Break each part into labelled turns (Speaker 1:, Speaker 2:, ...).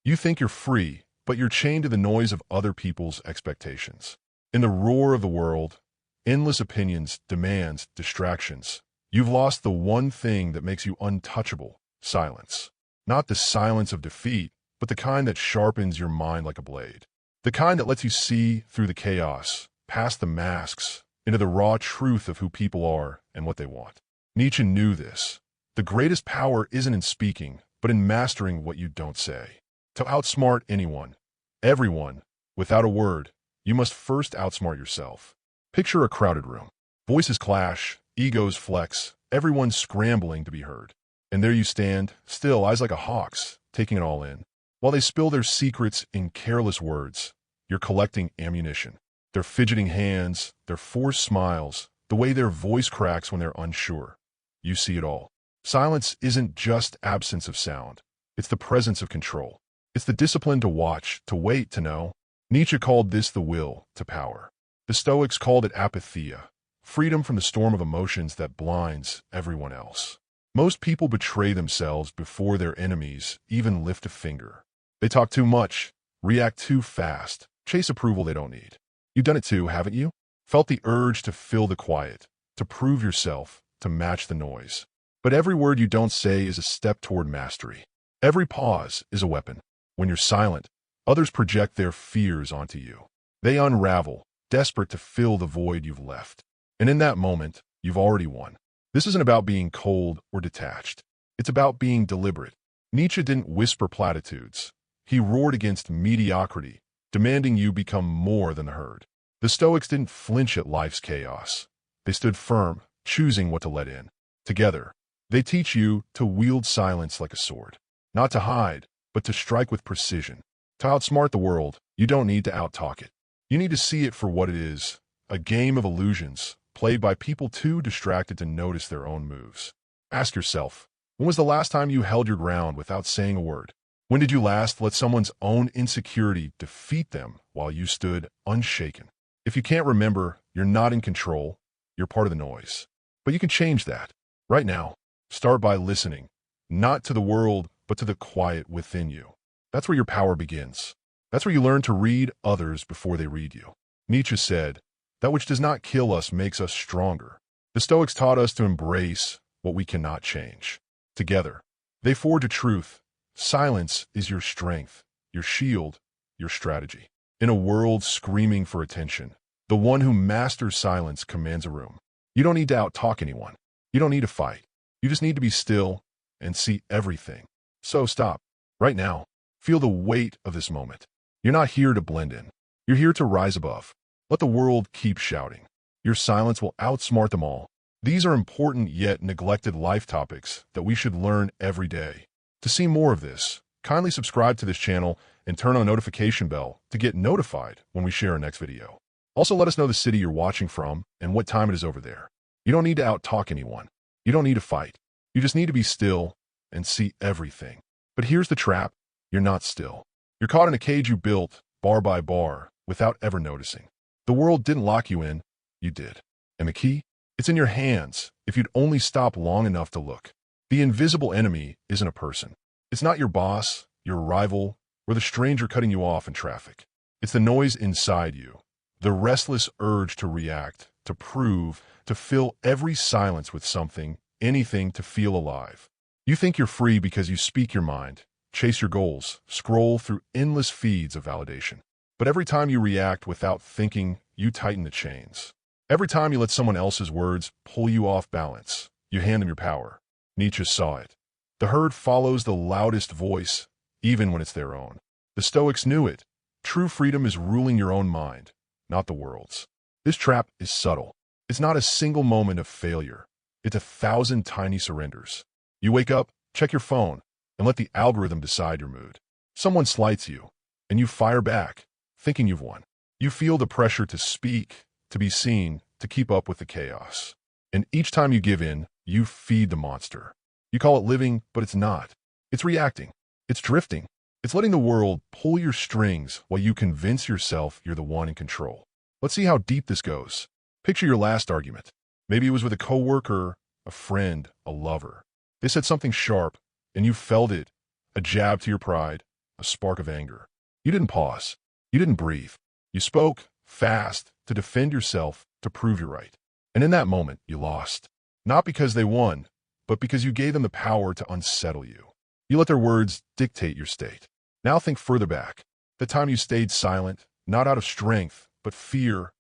Speaker 1: You think you're free, but you're chained to the noise of other people's expectations. In the roar of the world, endless opinions, demands, distractions, you've lost the one thing that makes you untouchable: silence. Not the silence of defeat, but the kind that sharpens your mind like a blade. The kind that lets you see through the chaos, past the masks, into the raw truth of who people are and what they want. Nietzsche knew this. The greatest power isn't in speaking, but in mastering what you don't say. To outsmart anyone, everyone, without a word, you must first outsmart yourself. Picture a crowded room. Voices clash, egos flex, everyone scrambling to be heard. And there you stand, still, eyes like a hawk's, taking it all in. While they spill their secrets in careless words, you're collecting ammunition. Their fidgeting hands, their forced smiles, the way their voice cracks when they're unsure. You see it all. Silence isn't just absence of sound. It's the presence of control. It's the discipline to watch, to wait, to know. Nietzsche called this the will to power. The Stoics called it apatheia, freedom from the storm of emotions that blinds everyone else. Most people betray themselves before their enemies even lift a finger. They talk too much, react too fast, chase approval they don't need. You've done it too, haven't you? Felt the urge to fill the quiet, to prove yourself, to match the noise. But every word you don't say is a step toward mastery. Every pause is a weapon. When you're silent, others project their fears onto you. They unravel, desperate to fill the void you've left. And in that moment, you've already won. This isn't about being cold or detached. It's about being deliberate. Nietzsche didn't whisper platitudes. He roared against mediocrity, demanding you become more than the herd. The Stoics didn't flinch at life's chaos. They stood firm, choosing what to let in. Together, they teach you to wield silence like a sword. Not to hide, but to strike with precision. To outsmart the world, you don't need to outtalk it. You need to see it for what it is, a game of illusions, played by people too distracted to notice their own moves. Ask yourself, when was the last time you held your ground without saying a word? When did you last let someone's own insecurity defeat them while you stood unshaken? If you can't remember, you're not in control, you're part of the noise. But you can change that. Right now, start by listening, not to the world, but to the quiet within you. That's where your power begins. That's where you learn to read others before they read you. Nietzsche said, "That which does not kill us makes us stronger." The Stoics taught us to embrace what we cannot change. Together, they forge a truth. Silence is your strength, your shield, your strategy. In a world screaming for attention, the one who masters silence commands a room. You don't need to outtalk anyone. You don't need to fight. You just need to be still and see everything. So stop. Right now. Feel the weight of this moment. You're not here to blend in. You're here to rise above. Let the world keep shouting. Your silence will outsmart them all. These are important yet neglected life topics that we should learn every day. To see more of this, kindly subscribe to this channel and turn on the notification bell to get notified when we share our next video. Also, let us know the city you're watching from and what time it is over there. You don't need to outtalk anyone. You don't need to fight. You just need to be still and see everything. But here's the trap. You're not still. You're caught in a cage you built, bar by bar, without ever noticing. The world didn't lock you in. You did. And the key? It's in your hands, if you'd only stop long enough to look. The invisible enemy isn't a person. It's not your boss, your rival, or the stranger cutting you off in traffic. It's the noise inside you, the restless urge to react, to prove, to fill every silence with something, anything to feel alive. You think you're free because you speak your mind, chase your goals, scroll through endless feeds of validation. But every time you react without thinking, you tighten the chains. Every time you let someone else's words pull you off balance, you hand them your power. Nietzsche saw it. The herd follows the loudest voice, even when it's their own. The Stoics knew it. True freedom is ruling your own mind, not the world's. This trap is subtle. It's not a single moment of failure. It's 1,000 tiny surrenders. You wake up, check your phone, and let the algorithm decide your mood. Someone slights you, and you fire back, thinking you've won. You feel the pressure to speak, to be seen, to keep up with the chaos. And each time you give in, you feed the monster. You call it living, but it's not. It's reacting. It's drifting. It's letting the world pull your strings while you convince yourself you're the one in control. Let's see how deep this goes. Picture your last argument. Maybe it was with a coworker, a friend, a lover. They said something sharp, and you felt it, a jab to your pride, a spark of anger. You didn't pause. You didn't breathe. You spoke fast to defend yourself, to prove you're right. And in that moment, you lost. Not because they won, but because you gave them the power to unsettle you. You let their words dictate your state. Now think further back. The time you stayed silent, not out of strength, but fear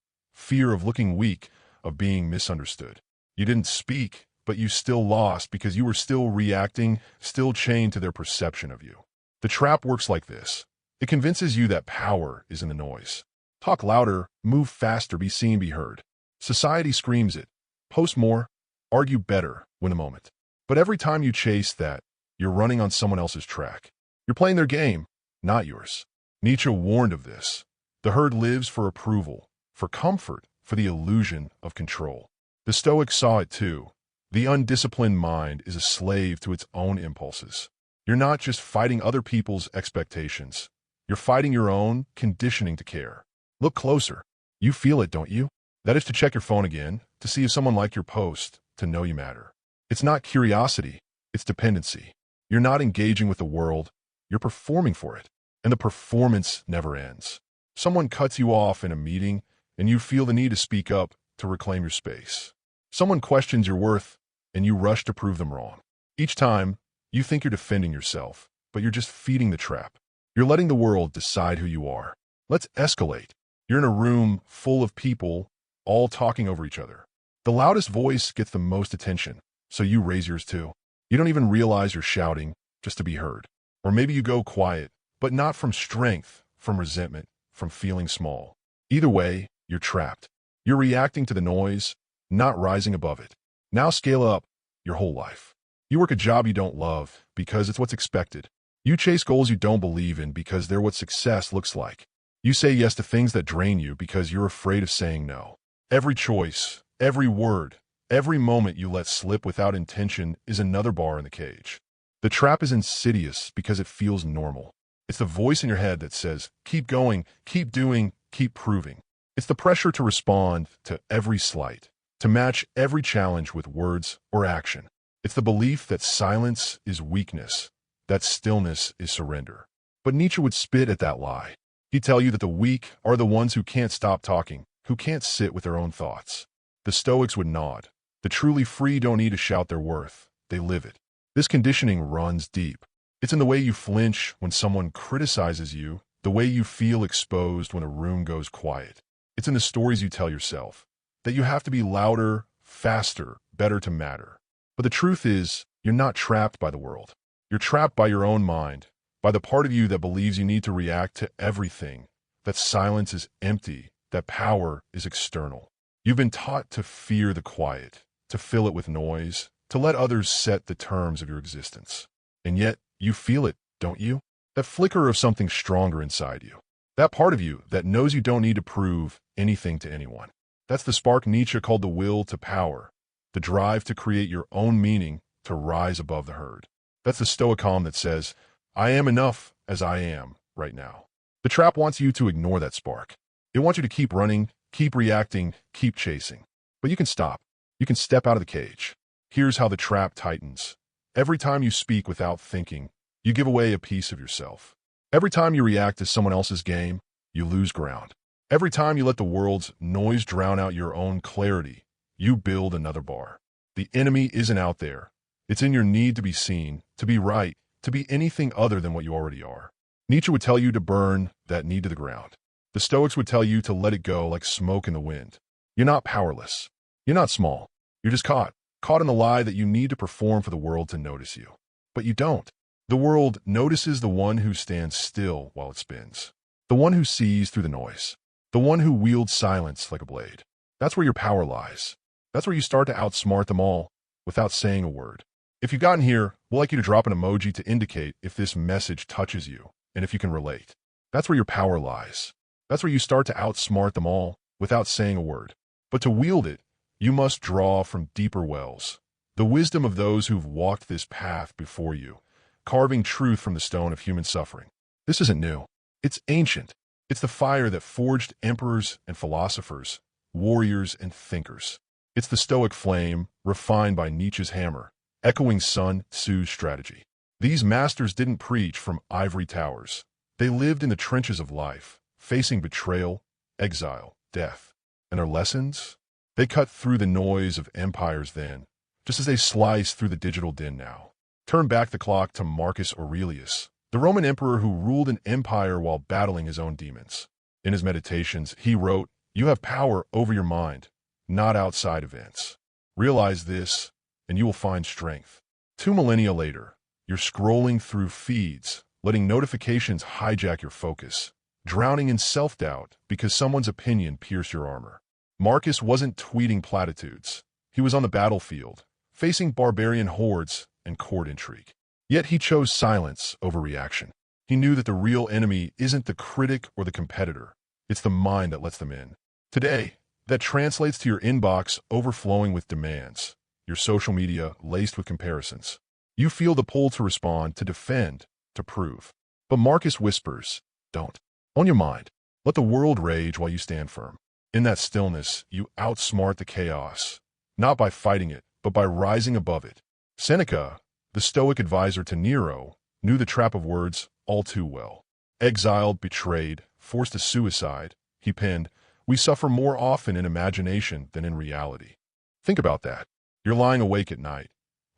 Speaker 1: of looking weak, of being misunderstood. You didn't speak, but you still lost because you were still reacting, still chained to their perception of you. The trap works like this. It convinces you that power is in the noise. Talk louder, move faster, be seen, be heard. Society screams it. Post more, argue better, win a moment. But every time you chase that, you're running on someone else's track. You're playing their game, not yours. Nietzsche warned of this. The herd lives for approval, for comfort, for the illusion of control. The Stoics saw it too. The undisciplined mind is a slave to its own impulses. You're not just fighting other people's expectations. You're fighting your own conditioning to care. Look closer. You feel it, don't you? That is to check your phone again, to see if someone liked your post, to know you matter. It's not curiosity, it's dependency. You're not engaging with the world, you're performing for it. And the performance never ends. Someone cuts you off in a meeting, and you feel the need to speak up, to reclaim your space. Someone questions your worth, and you rush to prove them wrong. Each time, you think you're defending yourself, but you're just feeding the trap. You're letting the world decide who you are. Let's escalate. You're in a room full of people, all talking over each other. The loudest voice gets the most attention, so you raise yours too. You don't even realize you're shouting just to be heard. Or maybe you go quiet, but not from strength, from resentment, from feeling small. Either way, you're trapped. You're reacting to the noise, not rising above it. Now scale up your whole life. You work a job you don't love because it's what's expected. You chase goals you don't believe in because they're what success looks like. You say yes to things that drain you because you're afraid of saying no. Every choice, every word, every moment you let slip without intention is another bar in the cage. The trap is insidious because it feels normal. It's the voice in your head that says, keep going, keep doing, keep proving. It's the pressure to respond to every slight, to match every challenge with words or action. It's the belief that silence is weakness, that stillness is surrender. But Nietzsche would spit at that lie. He'd tell you that the weak are the ones who can't stop talking, who can't sit with their own thoughts. The Stoics would nod. The truly free don't need to shout their worth. They live it. This conditioning runs deep. It's in the way you flinch when someone criticizes you, the way you feel exposed when a room goes quiet. It's in the stories you tell yourself, that you have to be louder, faster, better to matter. But the truth is, you're not trapped by the world. You're trapped by your own mind, by the part of you that believes you need to react to everything, that silence is empty, that power is external. You've been taught to fear the quiet, to fill it with noise, to let others set the terms of your existence. And yet, you feel it, don't you? That flicker of something stronger inside you. That part of you that knows you don't need to prove anything to anyone. That's the spark Nietzsche called the will to power, the drive to create your own meaning, to rise above the herd. That's the Stoicism that says, I am enough as I am right now. The trap wants you to ignore that spark. It wants you to keep running, keep reacting, keep chasing. But you can stop. You can step out of the cage. Here's how the trap tightens. Every time you speak without thinking, you give away a piece of yourself. Every time you react to someone else's game, you lose ground. Every time you let the world's noise drown out your own clarity, you build another bar. The enemy isn't out there. It's in your need to be seen, to be right, to be anything other than what you already are. Nietzsche would tell you to burn that need to the ground. The Stoics would tell you to let it go like smoke in the wind. You're not powerless. You're not small. You're just caught in the lie that you need to perform for the world to notice you. But you don't. The world notices the one who stands still while it spins. The one who sees through the noise. The one who wields silence like a blade. That's where your power lies. That's where you start to outsmart them all without saying a word. If you've gotten here, we'd like you to drop an emoji to indicate if this message touches you and if you can relate. That's where your power lies. That's where you start to outsmart them all without saying a word. But to wield it, you must draw from deeper wells, the wisdom of those who've walked this path before you, carving truth from the stone of human suffering. This isn't new. It's ancient. It's the fire that forged emperors and philosophers, warriors and thinkers. It's the Stoic flame, refined by Nietzsche's hammer, echoing Sun Tzu's strategy. These masters didn't preach from ivory towers. They lived in the trenches of life, facing betrayal, exile, death. And their lessons? They cut through the noise of empires then, just as they slice through the digital din now. Turn back the clock to Marcus Aurelius, the Roman emperor who ruled an empire while battling his own demons. In his meditations, he wrote, "You have power over your mind, not outside events. Realize this, and you will find strength." 2 millennia later, you're scrolling through feeds, letting notifications hijack your focus, drowning in self-doubt because someone's opinion pierced your armor. Marcus wasn't tweeting platitudes. He was on the battlefield, facing barbarian hordes and court intrigue. Yet he chose silence over reaction. He knew that the real enemy isn't the critic or the competitor. It's the mind that lets them in. Today, that translates to your inbox overflowing with demands, your social media laced with comparisons. You feel the pull to respond, to defend, to prove. But Marcus whispers, don't. Own your mind. Let the world rage while you stand firm. In that stillness, you outsmart the chaos, not by fighting it, but by rising above it. Seneca, the Stoic advisor to Nero, knew the trap of words all too well. Exiled, betrayed, forced to suicide, he penned, "We suffer more often in imagination than in reality." Think about that. You're lying awake at night,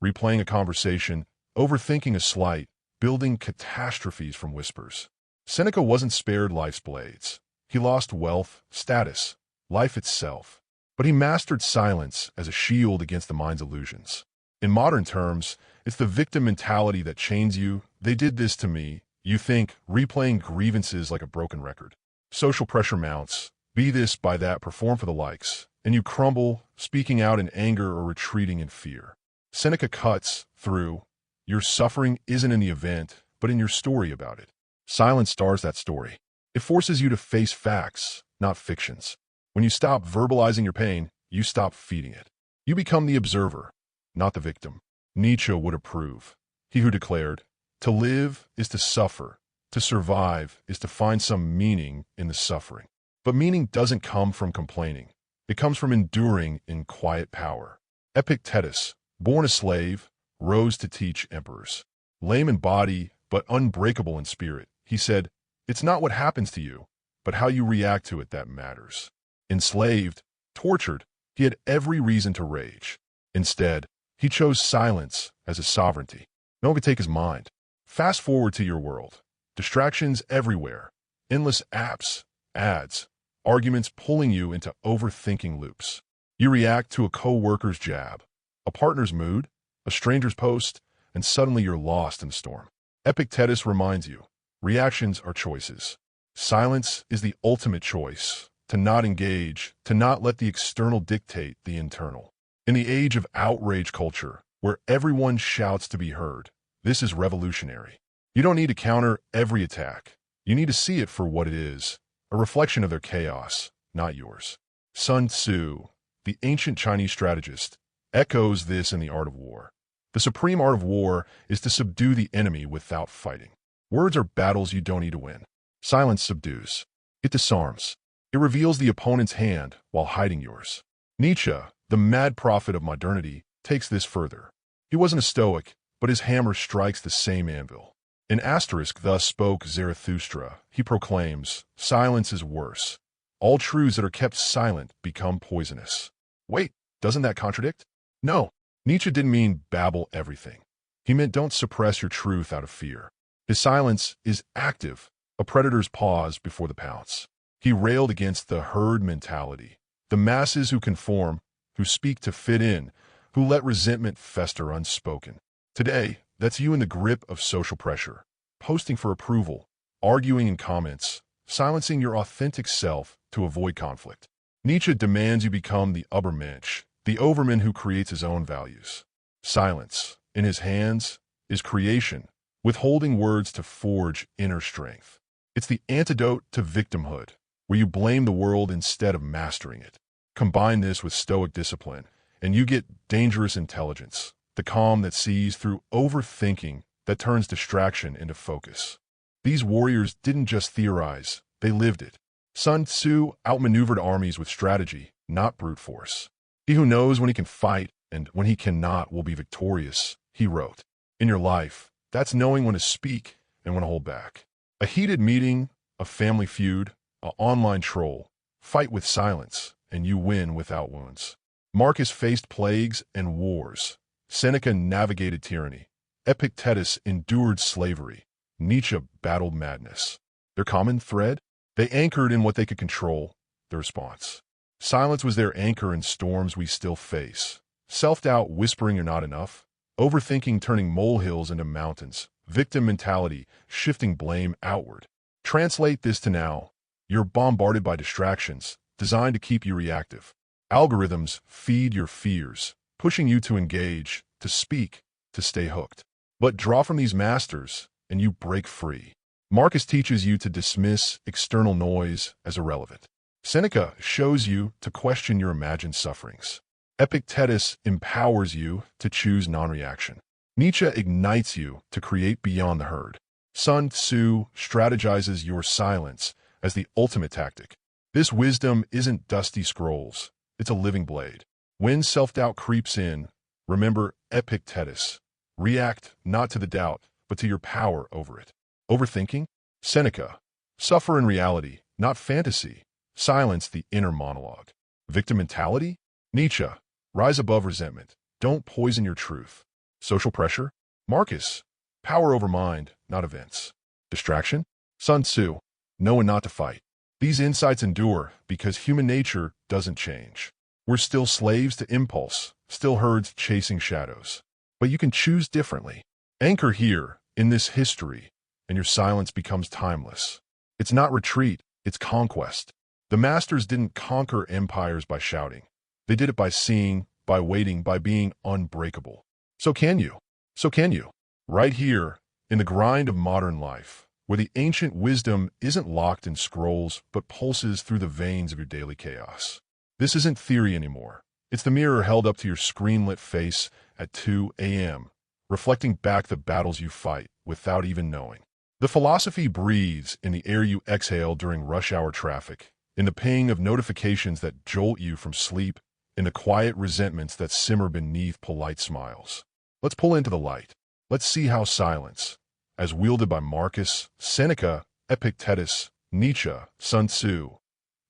Speaker 1: replaying a conversation, overthinking a slight, building catastrophes from whispers. Seneca wasn't spared life's blades. He lost wealth, status, life itself. But he mastered silence as a shield against the mind's illusions. In modern terms, it's the victim mentality that chains you. They did this to me. You think, replaying grievances like a broken record. Social pressure mounts. Be this, by that, perform for the likes. And you crumble, speaking out in anger or retreating in fear. Seneca cuts through. Your suffering isn't in the event, but in your story about it. Silence stars that story. It forces you to face facts, not fictions. When you stop verbalizing your pain, you stop feeding it. You become the observer, not the victim. Nietzsche would approve. He who declared, "To live is to suffer. To survive is to find some meaning in the suffering." But meaning doesn't come from complaining. It comes from enduring in quiet power. Epictetus, born a slave, rose to teach emperors. Lame in body, but unbreakable in spirit, he said, "It's not what happens to you, but how you react to it that matters." Enslaved, tortured, he had every reason to rage. Instead, he chose silence as a sovereignty. No one could take his mind. Fast forward to your world. Distractions everywhere. Endless apps, ads, arguments pulling you into overthinking loops. You react to a co-worker's jab, a partner's mood, a stranger's post, and suddenly you're lost in the storm. Epictetus reminds you, reactions are choices. Silence is the ultimate choice. To not engage, to not let the external dictate the internal. In the age of outrage culture, where everyone shouts to be heard, this is revolutionary. You don't need to counter every attack. You need to see it for what it is, a reflection of their chaos, not yours. Sun Tzu, the ancient Chinese strategist, echoes this in The Art of War. The supreme art of war is to subdue the enemy without fighting. Words are battles you don't need to win. Silence subdues. It disarms. It reveals the opponent's hand while hiding yours. Nietzsche, the mad prophet of modernity, takes this further. He wasn't a Stoic, but his hammer strikes the same anvil. In Asterisk, thus spoke Zarathustra, he proclaims, "Silence is worse. All truths that are kept silent become poisonous." Wait, doesn't that contradict? No, Nietzsche didn't mean babble everything. He meant don't suppress your truth out of fear. His silence is active, a predator's pause before the pounce. He railed against the herd mentality, the masses who conform, who speak to fit in, who let resentment fester unspoken. Today, that's you in the grip of social pressure, posting for approval, arguing in comments, silencing your authentic self to avoid conflict. Nietzsche demands you become the Übermensch, the overman who creates his own values. Silence, in his hands, is creation, withholding words to forge inner strength. It's the antidote to victimhood, where you blame the world instead of mastering it. Combine this with Stoic discipline, and you get dangerous intelligence, the calm that sees through overthinking that turns distraction into focus. These warriors didn't just theorize, they lived it. Sun Tzu outmaneuvered armies with strategy, not brute force. He who knows when he can fight and when he cannot will be victorious, he wrote. In your life, That's knowing when to speak and when to hold back. A heated meeting, a family feud, an online troll. Fight with silence, and you win without wounds. Marcus faced plagues and wars. Seneca navigated tyranny. Epictetus endured slavery. Nietzsche battled madness. Their common thread? They anchored in what they could control, the response. Silence was their anchor in storms we still face. Self-doubt whispering you're not enough. Overthinking turning molehills into mountains. Victim mentality shifting blame outward. Translate this to now. You're bombarded by distractions designed to keep you reactive. Algorithms feed your fears, pushing you to engage, to speak, to stay hooked. But draw from these masters, and you break free. Marcus teaches you to dismiss external noise as irrelevant. Seneca shows you to question your imagined sufferings. Epictetus empowers you to choose non-reaction. Nietzsche ignites you to create beyond the herd. Sun Tzu strategizes your silence as the ultimate tactic. This wisdom isn't dusty scrolls. It's a living blade. When self-doubt creeps in, remember Epictetus. React not to the doubt, but to your power over it. Overthinking? Seneca. Suffer in reality, not fantasy. Silence the inner monologue. Victim mentality? Nietzsche. Rise above resentment. Don't poison your truth. Social pressure? Marcus. Power over mind, not events. Distraction? Sun Tzu. Know when not to fight. These insights endure because human nature doesn't change. We're still slaves to impulse, still herds chasing shadows. But you can choose differently. Anchor here, in this history, and your silence becomes timeless. It's not retreat, it's conquest. The masters didn't conquer empires by shouting. They did it by seeing, by waiting, by being unbreakable. So can you. So can you. Right here, in the grind of modern life, where the ancient wisdom isn't locked in scrolls, but pulses through the veins of your daily chaos. This isn't theory anymore. It's the mirror held up to your screen-lit face at 2 a.m., reflecting back the battles you fight without even knowing. The philosophy breathes in the air you exhale during rush hour traffic, in the ping of notifications that jolt you from sleep, in the quiet resentments that simmer beneath polite smiles. Let's pull into the light. Let's see how silence, as wielded by Marcus, Seneca, Epictetus, Nietzsche, Sun Tzu,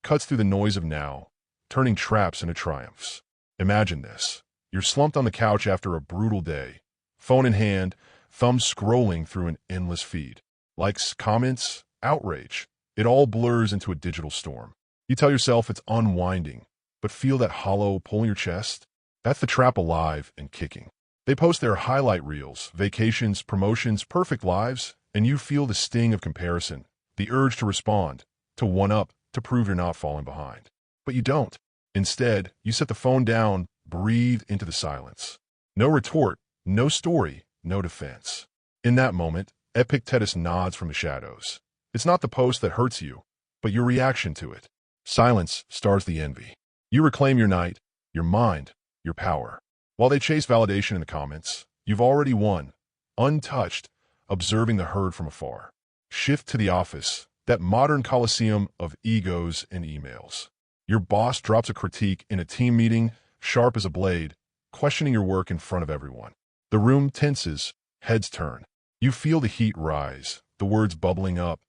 Speaker 1: cuts through the noise of now, turning traps into triumphs. Imagine this. You're slumped on the couch after a brutal day, phone in hand, thumb scrolling through an endless feed. Likes, comments, outrage. It all blurs into a digital storm. You tell yourself it's unwinding, but feel that hollow pull in your chest? That's the trap alive and kicking. They post their highlight reels, vacations, promotions, perfect lives, and you feel the sting of comparison, the urge to respond, to one-up, to prove you're not falling behind. But you don't. Instead, you set the phone down, breathe into the silence. No retort, no story, no defense. In that moment, Epictetus nods from the shadows. It's not the post that hurts you, but your reaction to it. Silence starts the envy. You reclaim your night, your mind, your power. While they chase validation in the comments, you've already won, untouched, observing the herd from afar. Shift to the office, that modern coliseum of egos and emails. Your boss drops a critique in a team meeting, sharp as a blade, questioning your work in front of everyone. The room tenses, heads turn. You feel the heat rise, the words bubbling up,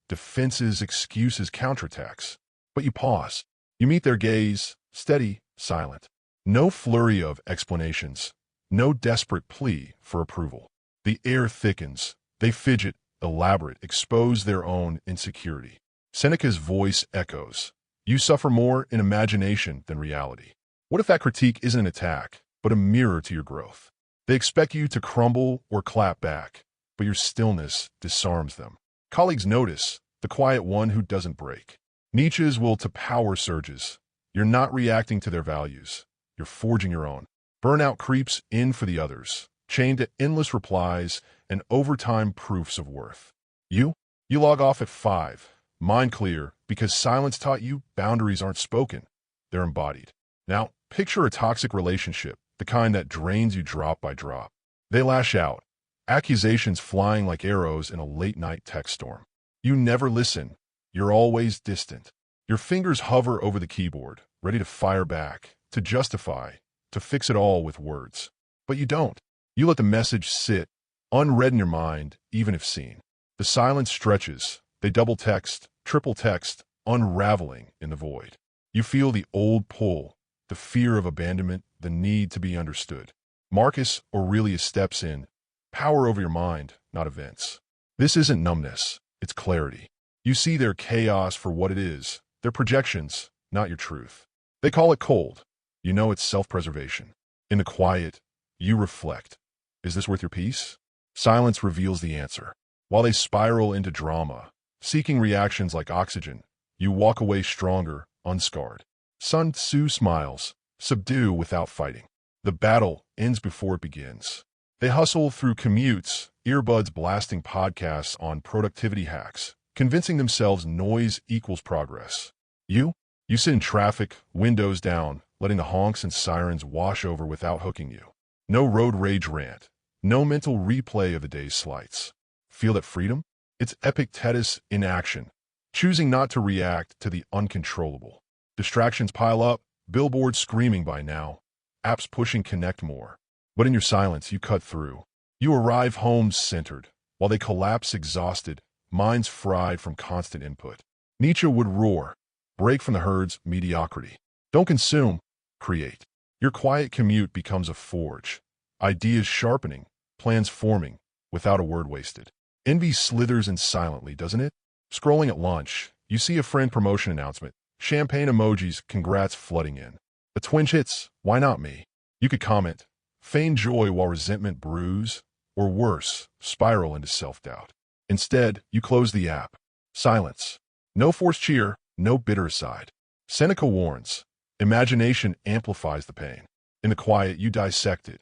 Speaker 1: defenses, excuses, counterattacks. But you pause. You meet their gaze, steady, silent. No flurry of explanations, no desperate plea for approval. The air thickens. They fidget, elaborate, expose their own insecurity. Seneca's voice echoes. You suffer more in imagination than reality. What if that critique isn't an attack, but a mirror to your growth? They expect you to crumble or clap back, but your stillness disarms them. Colleagues notice, the quiet one who doesn't break. Nietzsche's will to power surges. You're not reacting to their values. You're forging your own. Burnout creeps in for the others, chained to endless replies and overtime proofs of worth. You log off at 5, mind clear, because silence taught you boundaries aren't spoken, they're embodied. Now, picture a toxic relationship, the kind that drains you drop by drop. They lash out, accusations flying like arrows in a late-night text storm. You never listen. You're always distant. Your fingers hover over the keyboard, ready to fire back, to justify, to fix it all with words. But you don't. You let the message sit, unread in your mind, even if seen. The silence stretches. They double text, triple text, unraveling in the void. You feel the old pull, the fear of abandonment, the need to be understood. Marcus Aurelius steps in. Power over your mind, not events. This isn't numbness, it's clarity. You see their chaos for what it is, their projections, not your truth. They call it cold. You know it's self-preservation. In the quiet, you reflect. Is this worth your peace? Silence reveals the answer. While they spiral into drama, seeking reactions like oxygen, you walk away stronger, unscarred. Sun Tzu smiles, subdue without fighting. The battle ends before it begins. They hustle through commutes, earbuds blasting podcasts on productivity hacks, convincing themselves noise equals progress. You sit in traffic, windows down, letting the honks and sirens wash over without hooking you. No road rage rant, no mental replay of the day's slights. Feel that freedom? It's Epictetus in action, choosing not to react to the uncontrollable. Distractions pile up, billboards screaming by now, apps pushing connect more. But in your silence, you cut through. You arrive home centered, while they collapse exhausted, minds fried from constant input. Nietzsche would roar, break from the herd's mediocrity. Don't consume, create. Your quiet commute becomes a forge. Ideas sharpening, plans forming, without a word wasted. Envy slithers in silently, doesn't it? Scrolling at lunch, you see a friend promotion announcement. Champagne emojis, congrats flooding in. A twinge hits, why not me? You could comment, feign joy while resentment brews, or worse, spiral into self-doubt. Instead, you close the app. Silence. No forced cheer, no bitter aside. Seneca warns, imagination amplifies the pain. In the quiet, you dissect it.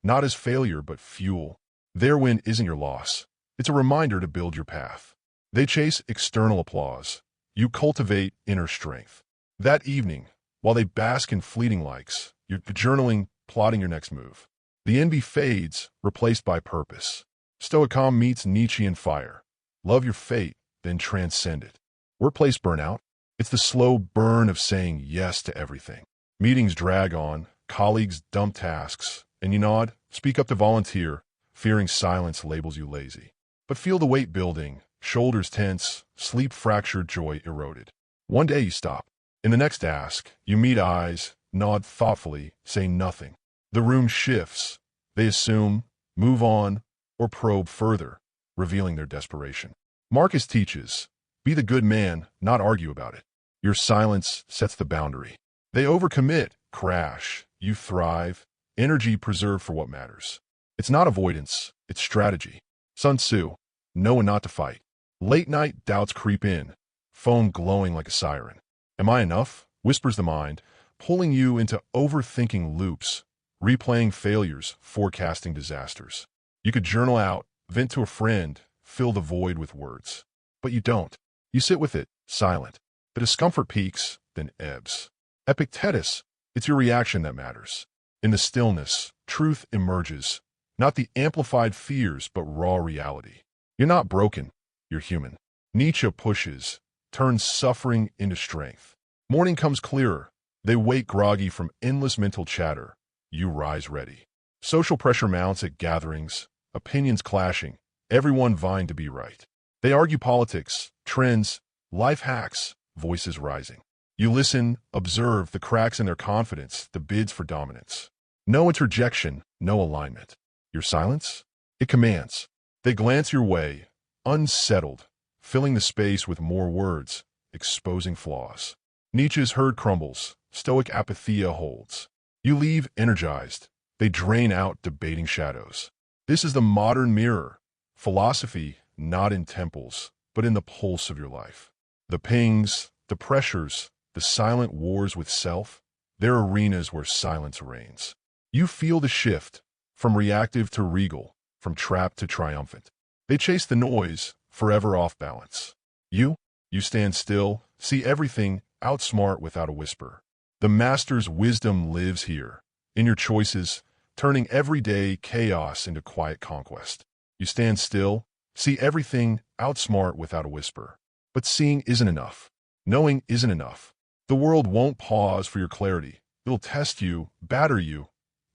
Speaker 1: Not as failure, but fuel. Their win isn't your loss. It's a reminder to build your path. They chase external applause. You cultivate inner strength. That evening, while they bask in fleeting likes, you're journaling, plotting your next move. The envy fades, replaced by purpose. Stoicism meets Nietzsche in fire. Love your fate, then transcend it. Workplace burnout? It's the slow burn of saying yes to everything. Meetings drag on, colleagues dump tasks, and you nod, speak up to volunteer, fearing silence labels you lazy. But feel the weight building, shoulders tense, sleep fractured, joy eroded. One day you stop. In the next ask, you meet eyes, nod thoughtfully, say nothing. The room shifts. They assume, move on, or probe further, revealing their desperation. Marcus teaches, be the good man, not argue about it. Your silence sets the boundary. They overcommit, crash, you thrive, energy preserved for what matters. It's not avoidance, it's strategy. Sun Tzu, know when not to fight. Late night doubts creep in, phone glowing like a siren. Am I enough? Whispers the mind, pulling you into overthinking loops, replaying failures, forecasting disasters. You could journal out, vent to a friend, fill the void with words. But you don't. You sit with it, silent. The discomfort peaks, then ebbs. Epictetus, it's your reaction that matters. In the stillness, truth emerges, not the amplified fears, but raw reality. You're not broken, you're human. Nietzsche pushes, turns suffering into strength. Morning comes clearer. They wake groggy from endless mental chatter. You rise ready. Social pressure mounts at gatherings, opinions clashing, everyone vying to be right. They argue politics, trends, life hacks, voices rising. You listen, observe the cracks in their confidence, the bids for dominance. No interjection, no alignment. Your silence? It commands. They glance your way, unsettled, filling the space with more words, exposing flaws. Nietzsche's herd crumbles, Stoic apatheia holds. You leave energized. They drain out debating shadows. This is the modern mirror. Philosophy, not in temples, but in the pulse of your life. The pings, the pressures, the silent wars with self, they're arenas where silence reigns. You feel the shift, from reactive to regal, from trapped to triumphant. They chase the noise, forever off balance. You stand still, see everything, outsmart without a whisper. The master's wisdom lives here, in your choices, turning everyday chaos into quiet conquest. You stand still, see everything, outsmart without a whisper. But seeing isn't enough. Knowing isn't enough. The world won't pause for your clarity. It'll test you, batter you,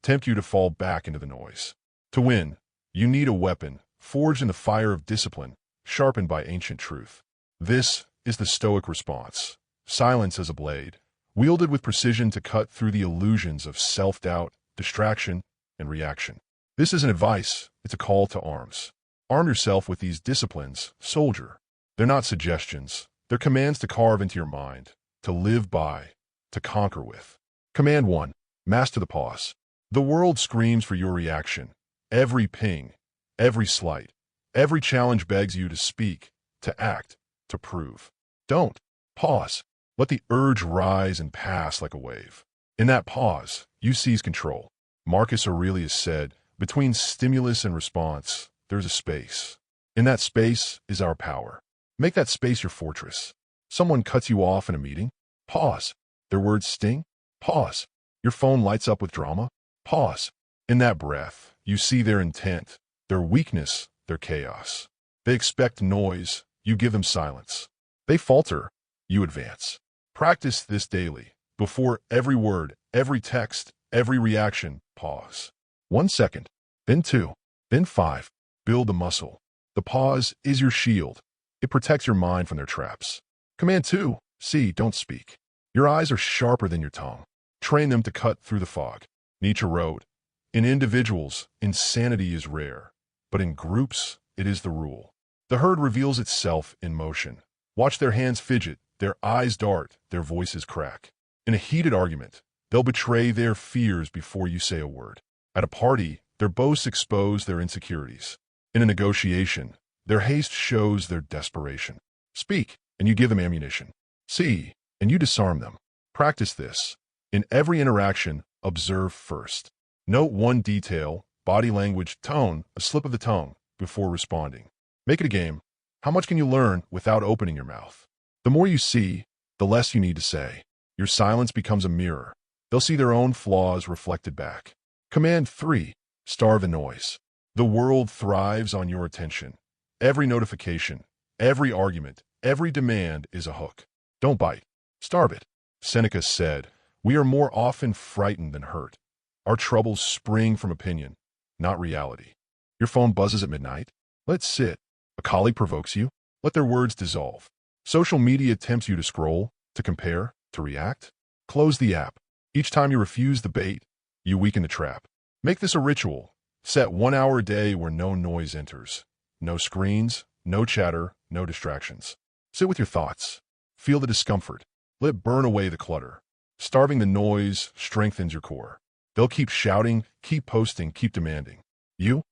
Speaker 1: tempt you to fall back into the noise. To win, You need a weapon, forged in the fire of discipline, sharpened by ancient truth. This is the Stoic response. Silence as a blade, wielded with precision to cut through the illusions of self-doubt, distraction, and reaction. This isn't advice, it's a call to arms. Arm yourself with these disciplines, soldier. They're not suggestions. They're commands to carve into your mind, to live by, to conquer with. Command 1. Master the pause. The world screams for your reaction. Every ping, every slight, every challenge begs you to speak, to act, to prove. Don't. Pause. Let the urge rise and pass like a wave. In that pause, you seize control. Marcus Aurelius said, between stimulus and response, there's a space. In that space is our power. Make that space your fortress. Someone cuts you off in a meeting? Pause. Their words sting? Pause. Your phone lights up with drama? Pause. In that breath, you see their intent, their weakness, their chaos. They expect noise, you give them silence. They falter, you advance. Practice this daily. Before every word, every text, every reaction, pause. 1 second, then 2, then 5. Build the muscle. The pause is your shield. It protects your mind from their traps. Command 2. See, don't speak. Your eyes are sharper than your tongue. Train them to cut through the fog. Nietzsche wrote, in individuals, insanity is rare, but in groups, it is the rule. The herd reveals itself in motion. Watch their hands fidget, their eyes dart, their voices crack. In a heated argument, they'll betray their fears before you say a word. At a party, their boasts expose their insecurities. In a negotiation, their haste shows their desperation. Speak, and you give them ammunition. See, and you disarm them. Practice this. In every interaction, observe first. Note one detail, body language, tone, a slip of the tongue, before responding. Make it a game. How much can you learn without opening your mouth? The more you see, the less you need to say. Your silence becomes a mirror. They'll see their own flaws reflected back. Command 3. Starve the noise. The world thrives on your attention. Every notification, every argument, every demand is a hook. Don't bite. Starve it. Seneca said, we are more often frightened than hurt. Our troubles spring from opinion, not reality. Your phone buzzes at midnight? Let it sit. A colleague provokes you? Let their words dissolve. Social media tempts you to scroll, to compare, to react? Close the app. Each time you refuse the bait, you weaken the trap. Make this a ritual. Set 1 hour a day where no noise enters. No screens, no chatter, no distractions. Sit with your thoughts. Feel the discomfort. Let it burn away the clutter. Starving the noise strengthens your core. They'll keep shouting, keep posting, keep demanding. You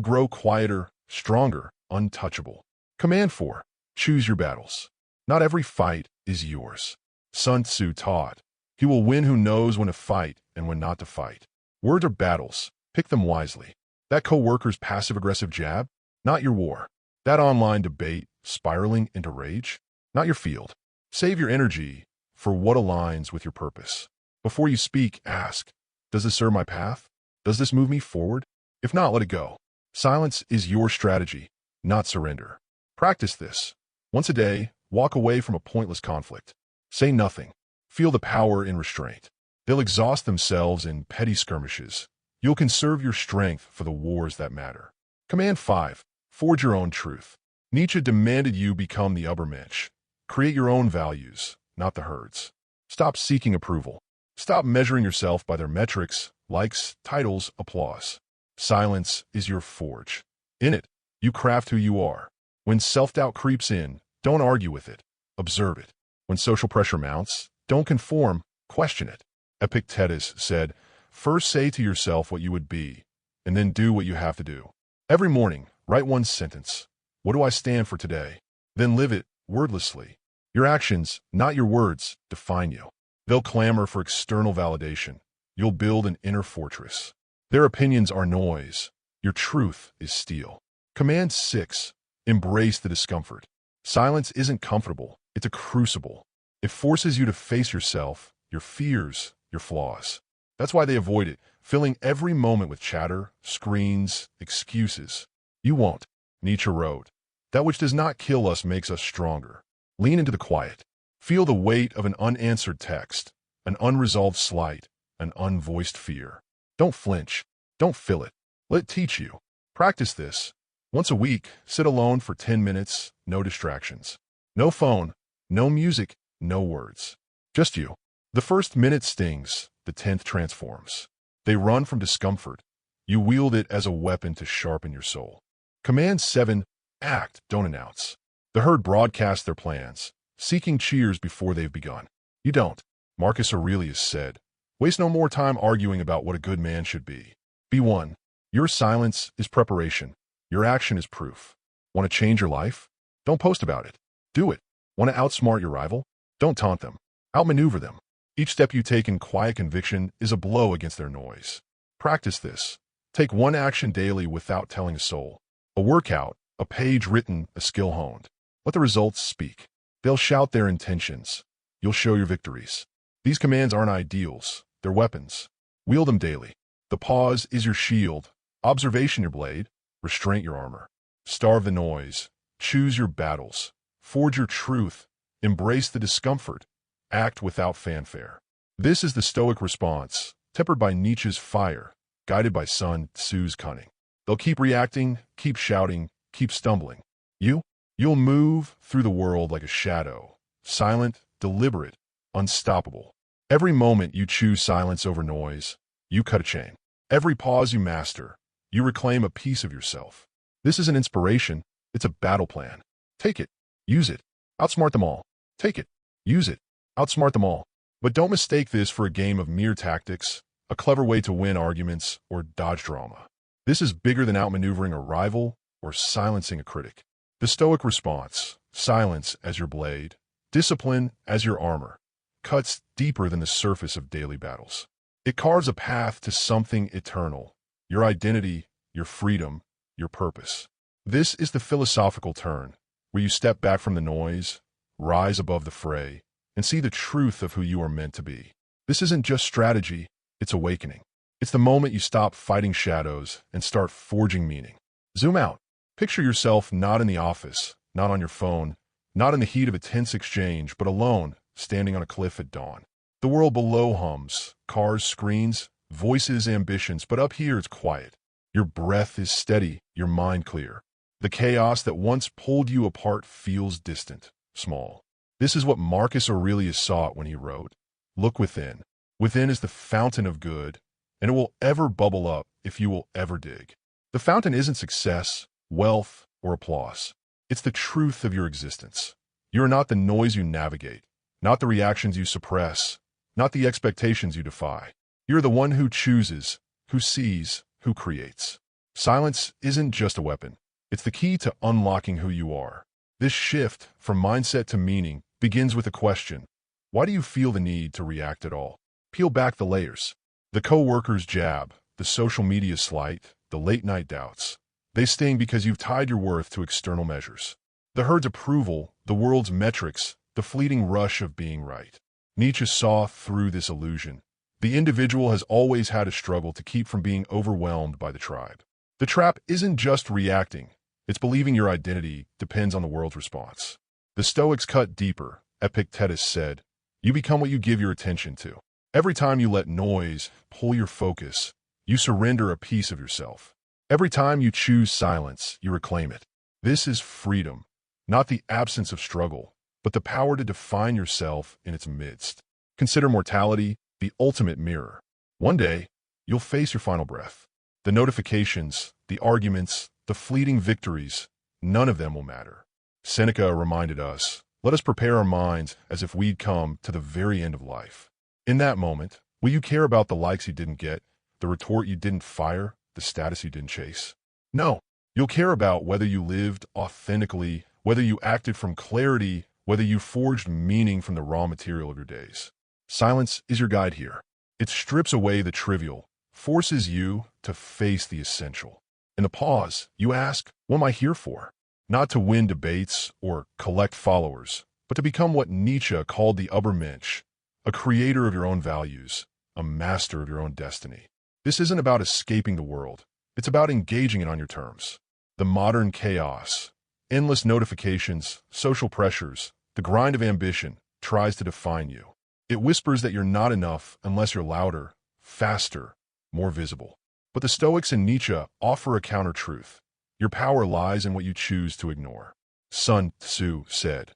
Speaker 1: grow quieter, stronger, untouchable. Command 4. Choose your battles. Not every fight is yours. Sun Tzu taught, he will win who knows when to fight and when not to fight. Words are battles. Pick them wisely. That coworker's passive-aggressive jab? Not your war. That online debate spiraling into rage? Not your field. Save your energy for what aligns with your purpose. Before you speak, ask, does this serve my path? Does this move me forward? If not, let it go. Silence is your strategy, not surrender. Practice this. Once a day, walk away from a pointless conflict. Say nothing. Feel the power in restraint. They'll exhaust themselves in petty skirmishes. You'll conserve your strength for the wars that matter. Command 5. Forge your own truth. Nietzsche demanded you become the Übermensch. Create your own values, not the herd's. Stop seeking approval. Stop measuring yourself by their metrics, likes, titles, applause. Silence is your forge. In it, you craft who you are. When self-doubt creeps in, don't argue with it. Observe it. When social pressure mounts, don't conform, question it. Epictetus said, first say to yourself what you would be, and then do what you have to do. Every morning, write one sentence. What do I stand for today? Then live it wordlessly. Your actions, not your words, define you. They'll clamor for external validation. You'll build an inner fortress. Their opinions are noise. Your truth is steel. Command 6. Embrace the discomfort. Silence isn't comfortable. It's a crucible. It forces you to face yourself, your fears, your flaws. That's why they avoid it, filling every moment with chatter, screens, excuses. You won't. Nietzsche wrote, that which does not kill us makes us stronger. Lean into the quiet. Feel the weight of an unanswered text, an unresolved slight, an unvoiced fear. Don't flinch. Don't fill it. Let it teach you. Practice this. Once a week, sit alone for 10 minutes, no distractions. No phone, no music, no words. Just you. The first minute stings, the 10th transforms. They run from discomfort. You wield it as a weapon to sharpen your soul. Command 7. Act, don't announce. The herd broadcast their plans, seeking cheers before they've begun. You don't. Marcus Aurelius said, waste no more time arguing about what a good man should be. Be one. Your silence is preparation. Your action is proof. Want to change your life? Don't post about it. Do it. Want to outsmart your rival? Don't taunt them. Outmaneuver them. Each step you take in quiet conviction is a blow against their noise. Practice this. Take one action daily without telling a soul. A workout, a page written, a skill honed. Let the results speak. They'll shout their intentions. You'll show your victories. These commands aren't ideals. They're weapons. Wield them daily. The pause is your shield. Observation your blade. Restraint your armor. Starve the noise. Choose your battles. Forge your truth. Embrace the discomfort. Act without fanfare. This is the Stoic response, tempered by Nietzsche's fire, guided by Sun Tzu's cunning. They'll keep reacting, keep shouting, keep stumbling. You'll move through the world like a shadow, silent, deliberate, unstoppable. Every moment you choose silence over noise, you cut a chain. Every pause you master, you reclaim a piece of yourself. This is an inspiration. It's a battle plan. Take it. Use it. Outsmart them all. Take it. Use it. Outsmart them all. But don't mistake this for a game of mere tactics, a clever way to win arguments, or dodge drama. This is bigger than outmaneuvering a rival or silencing a critic. The Stoic response, silence as your blade, discipline as your armor, cuts deeper than the surface of daily battles. It carves a path to something eternal, your identity, your freedom, your purpose. This is the philosophical turn, where you step back from the noise, rise above the fray, and see the truth of who you are meant to be. This isn't just strategy, it's awakening. It's the moment you stop fighting shadows and start forging meaning. Zoom out. Picture yourself not in the office, not on your phone, not in the heat of a tense exchange, but alone, standing on a cliff at dawn. The world below hums, cars, screens, voices, ambitions, but up here it's quiet. Your breath is steady, your mind clear. The chaos that once pulled you apart feels distant, small. This is what Marcus Aurelius sought when he wrote, "Look within. Within is the fountain of good, and it will ever bubble up if you will ever dig." The fountain isn't success, wealth, or applause. It's the truth of your existence. You are not the noise you navigate, not the reactions you suppress, not the expectations you defy. You're the one who chooses, who sees, who creates. Silence isn't just a weapon. It's the key to unlocking who you are. This shift from mindset to meaning begins with a question. Why do you feel the need to react at all? Peel back the layers. The coworker's jab, the social media slight, the late-night doubts. They sting because you've tied your worth to external measures. The herd's approval, the world's metrics, the fleeting rush of being right. Nietzsche saw through this illusion. The individual has always had a struggle to keep from being overwhelmed by the tribe. The trap isn't just reacting. It's believing your identity depends on the world's response. The Stoics cut deeper. Epictetus said, "You become what you give your attention to." Every time you let noise pull your focus, you surrender a piece of yourself. Every time you choose silence, you reclaim it. This is freedom, not the absence of struggle, but the power to define yourself in its midst. Consider mortality the ultimate mirror. One day, you'll face your final breath. The notifications, the arguments, the fleeting victories, none of them will matter. Seneca reminded us, let us prepare our minds as if we'd come to the very end of life. In that moment, will you care about the likes you didn't get, the retort you didn't fire, the status you didn't chase? No, you'll care about whether you lived authentically, whether you acted from clarity, whether you forged meaning from the raw material of your days. Silence is your guide here. It strips away the trivial, forces you to face the essential. In the pause, you ask, what am I here for? Not to win debates or collect followers, but to become what Nietzsche called the Übermensch, a creator of your own values, a master of your own destiny. This isn't about escaping the world. It's about engaging it on your terms. The modern chaos, endless notifications, social pressures, the grind of ambition tries to define you. It whispers that you're not enough unless you're louder, faster, more visible. But the Stoics and Nietzsche offer a counter-truth. Your power lies in what you choose to ignore. Sun Tzu said,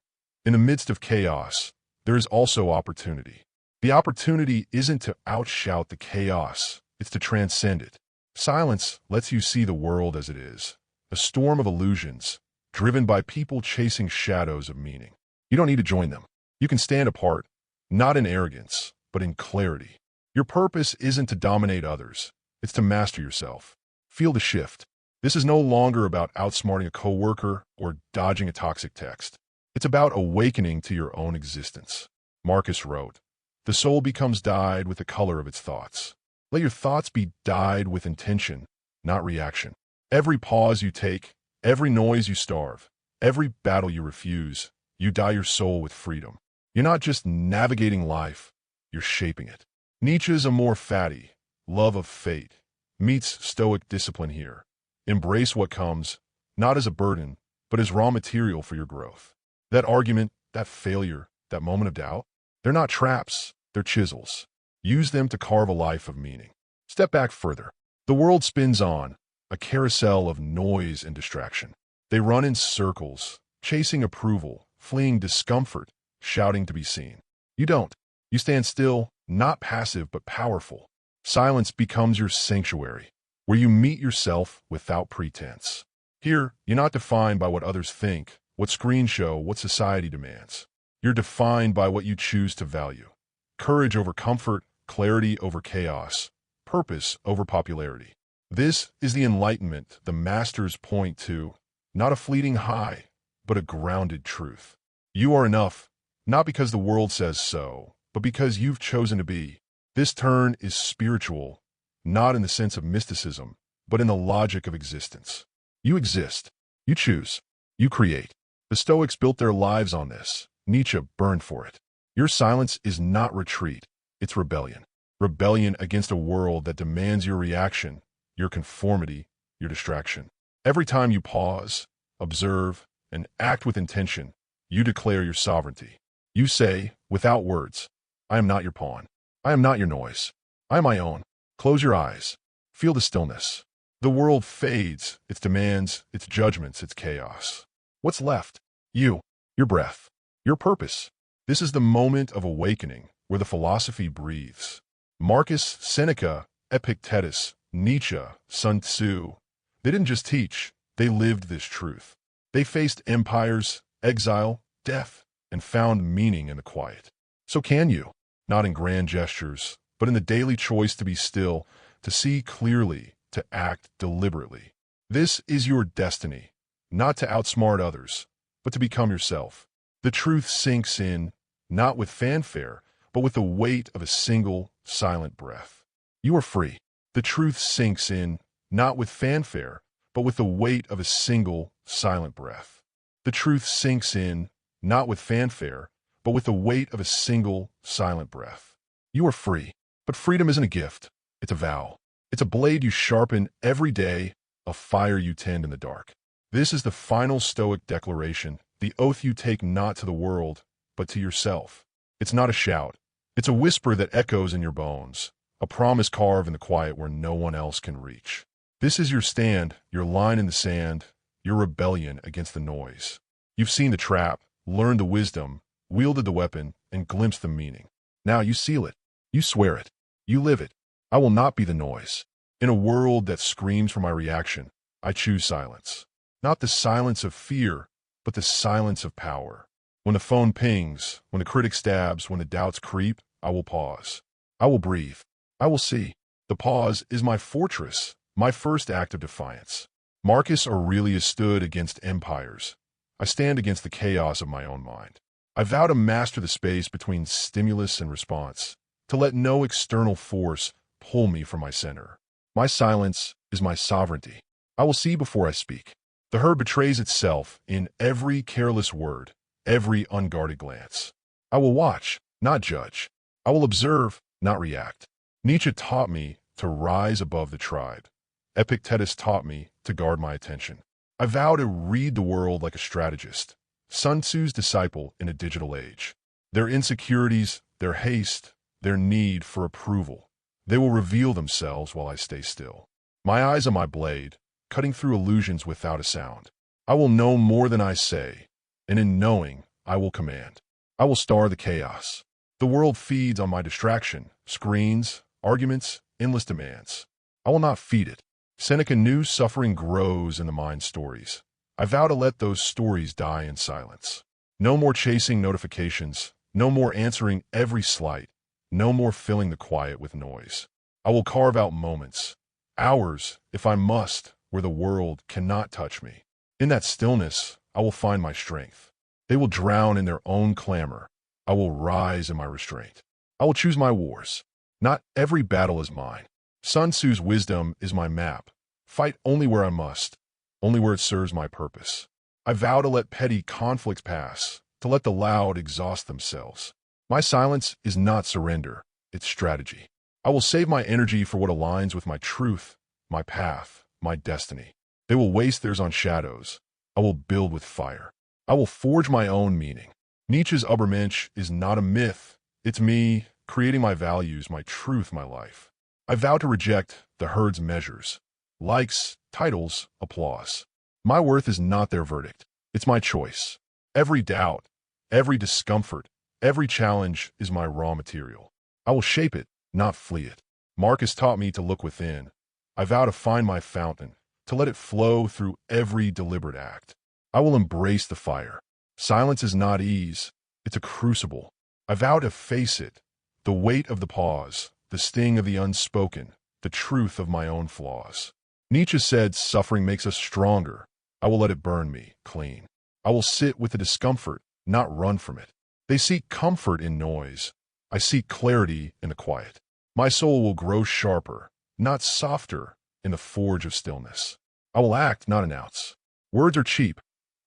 Speaker 1: "In the midst of chaos, there is also opportunity. The opportunity isn't to outshout the chaos, it's to transcend it. Silence lets you see the world as it is, a storm of illusions, driven by people chasing shadows of meaning. You don't need to join them. You can stand apart, not in arrogance, but in clarity. Your purpose isn't to dominate others, it's to master yourself. Feel the shift. This is no longer about outsmarting a coworker or dodging a toxic text. It's about awakening to your own existence." Marcus wrote, "The soul becomes dyed with the color of its thoughts. Let your thoughts be dyed with intention, not reaction. Every pause you take, every noise you starve, every battle you refuse, you dye your soul with freedom. You're not just navigating life, you're shaping it." Nietzsche's amor fati, love of fate, meets Stoic discipline here. Embrace what comes, not as a burden, but as raw material for your growth. That argument, that failure, that moment of doubt, they're not traps, they're chisels. Use them to carve a life of meaning. Step back further. The world spins on, a carousel of noise and distraction. They run in circles, chasing approval, fleeing discomfort, shouting to be seen. You don't. You stand still, not passive but powerful. Silence becomes your sanctuary, where you meet yourself without pretense. Here, you're not defined by what others think, what screens show, what society demands. You're defined by what you choose to value. Courage over comfort, clarity over chaos, purpose over popularity. This is the enlightenment the masters point to, not a fleeting high, but a grounded truth. You are enough, not because the world says so, but because you've chosen to be. This turn is spiritual, not in the sense of mysticism, but in the logic of existence. You exist. You choose. You create. The Stoics built their lives on this. Nietzsche burned for it. Your silence is not retreat. It's rebellion. Rebellion against a world that demands your reaction, your conformity, your distraction. Every time you pause, observe, and act with intention, you declare your sovereignty. You say, without words, "I am not your pawn. I am not your noise. I am my own." Close your eyes. Feel the stillness. The world fades, its demands, its judgments, its chaos. What's left? You, your breath, your purpose. This is the moment of awakening, where the philosophy breathes. Marcus, Seneca, Epictetus, Nietzsche, Sun Tzu, they didn't just teach, they lived this truth. They faced empires, exile, death, and found meaning in the quiet. So can you, not in grand gestures, but in the daily choice to be still, to see clearly, to act deliberately. This is your destiny, not to outsmart others, but to become yourself. The truth sinks in, not with fanfare, but with the weight of a single, silent breath. You are free. The truth sinks in, not with fanfare, but with the weight of a single, silent breath. The truth sinks in, not with fanfare, but with the weight of a single, silent breath. You are free. But freedom isn't a gift. It's a vow. It's a blade you sharpen every day, a fire you tend in the dark. This is the final Stoic declaration, the oath you take not to the world, but to yourself. It's not a shout. It's a whisper that echoes in your bones, a promise carved in the quiet where no one else can reach. This is your stand, your line in the sand, your rebellion against the noise. You've seen the trap, learned the wisdom, wielded the weapon, and glimpsed the meaning. Now you seal it. You swear it. You live it. I will not be the noise. In a world that screams for my reaction, I choose silence. Not the silence of fear, but the silence of power. When the phone pings, when the critic stabs, when the doubts creep, I will pause. I will breathe. I will see. The pause is my fortress, my first act of defiance. Marcus Aurelius stood against empires. I stand against the chaos of my own mind. I vow to master the space between stimulus and response, to let no external force pull me from my center. My silence is my sovereignty. I will see before I speak. The herd betrays itself in every careless word, every unguarded glance. I will watch, not judge. I will observe, not react. Nietzsche taught me to rise above the tribe. Epictetus taught me to guard my attention. I vow to read the world like a strategist, Sun Tzu's disciple in a digital age. Their insecurities, their haste, their need for approval, they will reveal themselves while I stay still. My eyes are my blade, cutting through illusions without a sound. I will know more than I say, and in knowing, I will command. I will star the chaos. The world feeds on my distraction, screens, arguments, endless demands. I will not feed it. Seneca knew suffering grows in the mind's stories. I vow to let those stories die in silence. No more chasing notifications, no more answering every slight, no more filling the quiet with noise. I will carve out moments, hours, if I must, where the world cannot touch me. In that stillness, I will find my strength. They will drown in their own clamor. I will rise in my restraint. I will choose my wars. Not every battle is mine. Sun Tzu's wisdom is my map. Fight only where I must, only where it serves my purpose. I vow to let petty conflicts pass, to let the loud exhaust themselves. My silence is not surrender, it's strategy. I will save my energy for what aligns with my truth, my path, my destiny. They will waste theirs on shadows. I will build with fire. I will forge my own meaning. Nietzsche's Übermensch is not a myth. It's me, creating my values, my truth, my life. I vow to reject the herd's measures. Likes, titles, applause. My worth is not their verdict. It's my choice. Every doubt, every discomfort, every challenge is my raw material. I will shape it, not flee it. Marcus taught me to look within. I vow to find my fountain, to let it flow through every deliberate act. I will embrace the fire. Silence is not ease. It's a crucible. I vow to face it. The weight of the pause, the sting of the unspoken, the truth of my own flaws. Nietzsche said suffering makes us stronger. I will let it burn me clean. I will sit with the discomfort, not run from it. They seek comfort in noise. I seek clarity in the quiet. My soul will grow sharper, not softer, in the forge of stillness. I will act, not announce. Words are cheap.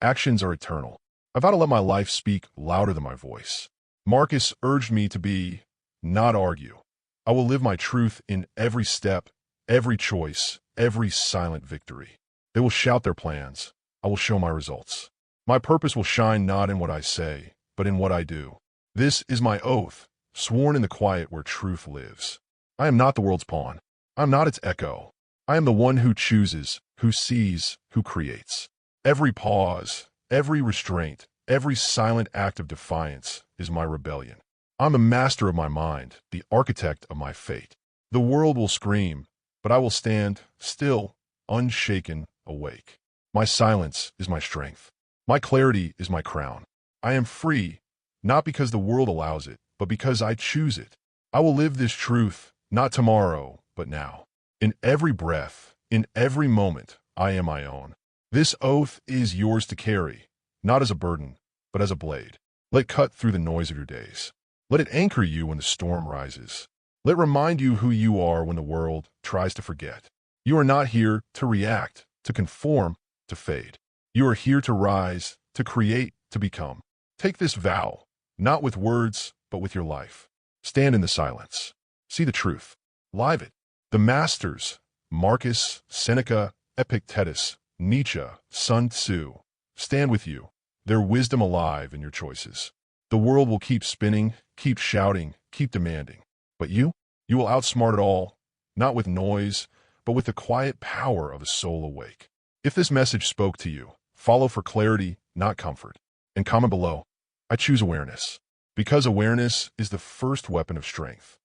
Speaker 1: Actions are eternal. I vow to let my life speak louder than my voice. Marcus urged me to be, not argue. I will live my truth in every step, every choice, every silent victory. They will shout their plans. I will show my results. My purpose will shine not in what I say, but in what I do. This is my oath, sworn in the quiet where truth lives. I am not the world's pawn. I am not its echo. I am the one who chooses, who sees, who creates. Every pause, every restraint, every silent act of defiance is my rebellion. I'm the master of my mind, the architect of my fate. The world will scream, but I will stand, still, unshaken, awake. My silence is my strength. My clarity is my crown. I am free, not because the world allows it, but because I choose it. I will live this truth, not tomorrow, but now. In every breath, in every moment, I am my own. This oath is yours to carry, not as a burden, but as a blade. Let it cut through the noise of your days. Let it anchor you when the storm rises. Let it remind you who you are when the world tries to forget. You are not here to react, to conform, to fade. You are here to rise, to create, to become. Take this vow, not with words, but with your life. Stand in the silence. See the truth. Live it. The masters, Marcus, Seneca, Epictetus, Nietzsche, Sun Tzu, stand with you, their wisdom alive in your choices. The world will keep spinning, keep shouting, keep demanding. But you will outsmart it all, not with noise, but with the quiet power of a soul awake. If this message spoke to you, follow for clarity, not comfort. And comment below, I choose awareness. Because awareness is the first weapon of strength.